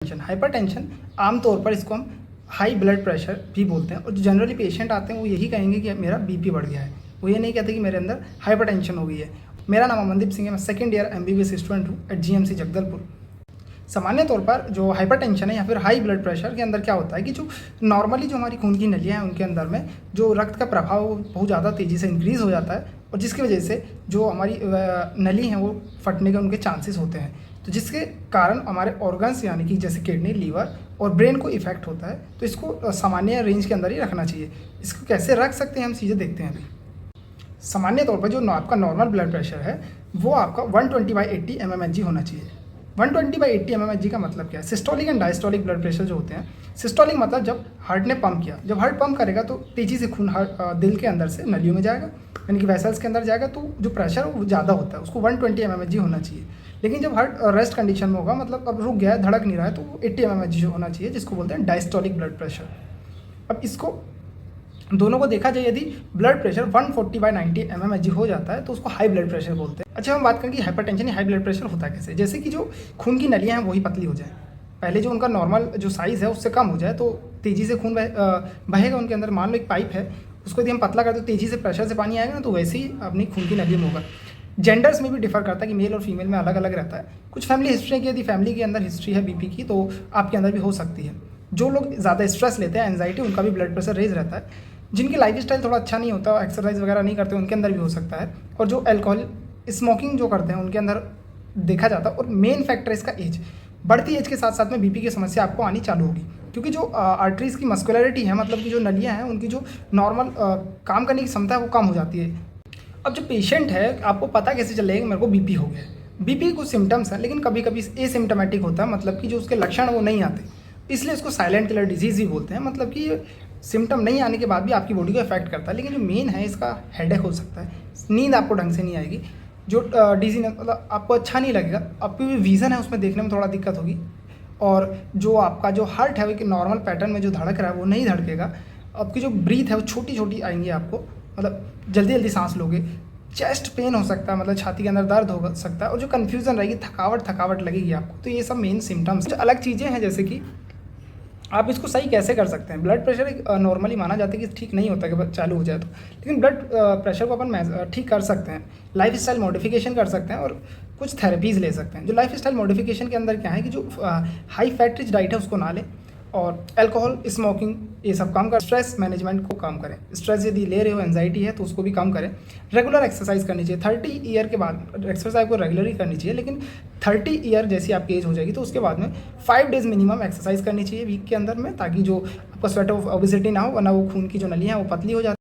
Hypertension आमतौर पर इसको हम हाई ब्लड प्रेशर भी बोलते हैं और जो जनरली पेशेंट आते हैं वो यही कहेंगे कि मेरा बीपी बढ़ गया है। वो ये नहीं कहते कि मेरे अंदर हाइपरटेंशन हो गई है। मेरा नाम अमनदीप सिंह है, मैं सेकंड ईयर एमबीबीएस स्टूडेंट हूँ एट जीएमसी जगदलपुर। सामान्य तौर पर जो हाइपरटेंशन है या फिर हाई ब्लड प्रेशर के अंदर क्या होता है कि जो नॉर्मली जो हमारी खून की नलियाँ हैं उनके अंदर में जो रक्त का प्रभाव बहुत ज़्यादा तेज़ी से इंक्रीज़ हो जाता है और जिसकी वजह से जो हमारी नली हैं वो फटने के उनके चांसेस होते हैं। तो जिसके कारण हमारे ऑर्गन्स यानी कि जैसे किडनी, लीवर और ब्रेन को इफेक्ट होता है। तो इसको सामान्य रेंज के अंदर ही रखना चाहिए। इसको कैसे रख सकते हैं हम चीज़ें देखते हैं अभी। सामान्य तौर पर जो आपका नॉर्मल ब्लड प्रेशर है वो आपका 120/80 mmHg होना चाहिए। 120/80 mmHg का मतलब क्या है? Systolic and diastolic blood pressure जो होते हैं, सिस्टोलिक मतलब जब हार्ट ने पंप किया, जब हार्ट पंप करेगा तो तेज़ी से खून दिल के अंदर से नलियों में जाएगा यानी कि वेसल्स के अंदर जाएगा, तो जो प्रेशर है वो ज़्यादा होता है, उसको 120 mmHg होना चाहिए। लेकिन जब हार्ट रेस्ट कंडीशन में होगा, मतलब अब रुक गया है, धड़क नहीं रहा है, तो वो 80 mmHg होना चाहिए, जिसको बोलते हैं डायस्टोलिक ब्लड प्रेशर। अब इसको दोनों को देखा जाए, यदि ब्लड प्रेशर 140/90 mmHg हो जाता है तो उसको हाई ब्लड प्रेशर बोलते हैं। अच्छा, हम बात करें कि हाइपरटेंशन या हाई ब्लड प्रेशर होता कैसे। जैसे कि जो खून की नलियाँ हैं वही पतली हो जाए, पहले जो उनका नॉर्मल जो साइज़ है उससे कम हो जाए तो तेज़ी से खून बहेगा उनके अंदर। मान लो एक पाइप है, उसको यदि हम पतला करते तो तेज़ी से प्रेशर से पानी आएगा ना, तो वैसे ही अपनी खून की नलियों में होगा। जेंडर्स में भी डिफर करता है कि मेल और फीमेल में अलग अलग रहता है। कुछ फैमिली हिस्ट्री की, यदि फैमिली के अंदर हिस्ट्री है बीपी की, तो आपके अंदर भी हो सकती है। जो लोग ज़्यादा स्ट्रेस लेते हैं, एंजाइटी, उनका भी ब्लड प्रेशर रेज रहता है। जिनकी लाइफस्टाइल थोड़ा अच्छा नहीं होता, एक्सरसाइज वगैरह नहीं करते, उनके अंदर भी हो सकता है। और जो अल्कोहल, स्मोकिंग जो करते हैं उनके अंदर देखा जाता है। और मेन फैक्टर इसका एज, बढ़ती एज के साथ साथ में बीपी की समस्या आपको आनी चालू होगी, क्योंकि जो आर्टरीज़ की मस्कुलरिटी है, मतलब कि जो नलियाँ हैं उनकी जो नॉर्मल काम करने की क्षमता है वो कम हो जाती है। अब जो पेशेंट है, आपको पता कैसे चलेगा कि मेरे को बीपी हो गया है? बीपी कुछ सिम्टम्स हैं, लेकिन कभी कभी एसिम्टोमेटिक होता है, मतलब कि जो उसके लक्षण वो नहीं आते, इसलिए इसको साइलेंट किलर डिजीज़ भी बोलते हैं। मतलब कि सिम्टम नहीं आने के बाद भी आपकी बॉडी को इफेक्ट करता है। लेकिन जो मेन है, इसका हेडेक हो सकता है, नींद आपको ढंग से नहीं आएगी, जो डिजीनेस मतलब आपको अच्छा नहीं लगेगा, आपकी भी विज़न है उसमें देखने में थोड़ा दिक्कत होगी, और जो आपका जो हार्ट है वो कि नॉर्मल पैटर्न में जो धड़क रहा है वो नहीं धड़केगा। आपकी जो ब्रीथ है वो छोटी छोटी आएंगी, आपको मतलब जल्दी जल्दी सांस लोगे। चेस्ट पेन हो सकता है, मतलब छाती के अंदर दर्द हो सकता है, और जो कन्फ्यूज़न रहेगी, थकावट लगेगी आपको। तो ये सब मेन सिम्टम्स। अलग चीज़ें हैं, जैसे कि आप इसको सही कैसे कर सकते हैं। ब्लड प्रेशर एक नॉर्मली माना जाता है कि ठीक नहीं होता कि चालू हो जाए तो, लेकिन ब्लड प्रेशर को अपन ठीक कर सकते हैं। लाइफ स्टाइल मॉडिफिकेशन कर सकते हैं और कुछ थेरेपीज़ ले सकते हैं। जो लाइफ स्टाइल मॉडिफिकेशन के अंदर क्या है कि जो हाई फैट रिच डाइट है उसको ना लें, और अल्कोहल, स्मोकिंग, ये सब कम कर। स्ट्रेस मैनेजमेंट को कम करें। स्ट्रेस यदि ले रहे हो, एंजाइटी है, तो उसको भी कम करें। रेगुलर एक्सरसाइज करनी चाहिए। 30 ईयर के बाद एक्सरसाइज को रेगुलरली करनी चाहिए, लेकिन 30 ईयर जैसी आपकी एज हो जाएगी तो उसके बाद में 5 डेज़ मिनिमम एक्सरसाइज करनी चाहिए वीक के अंदर में, ताकि जो आपका स्वेट ऑफ ओबेसिटी ना हो, वरना वो खून की जो नलियाँ हैं वो पतली हो जाती है।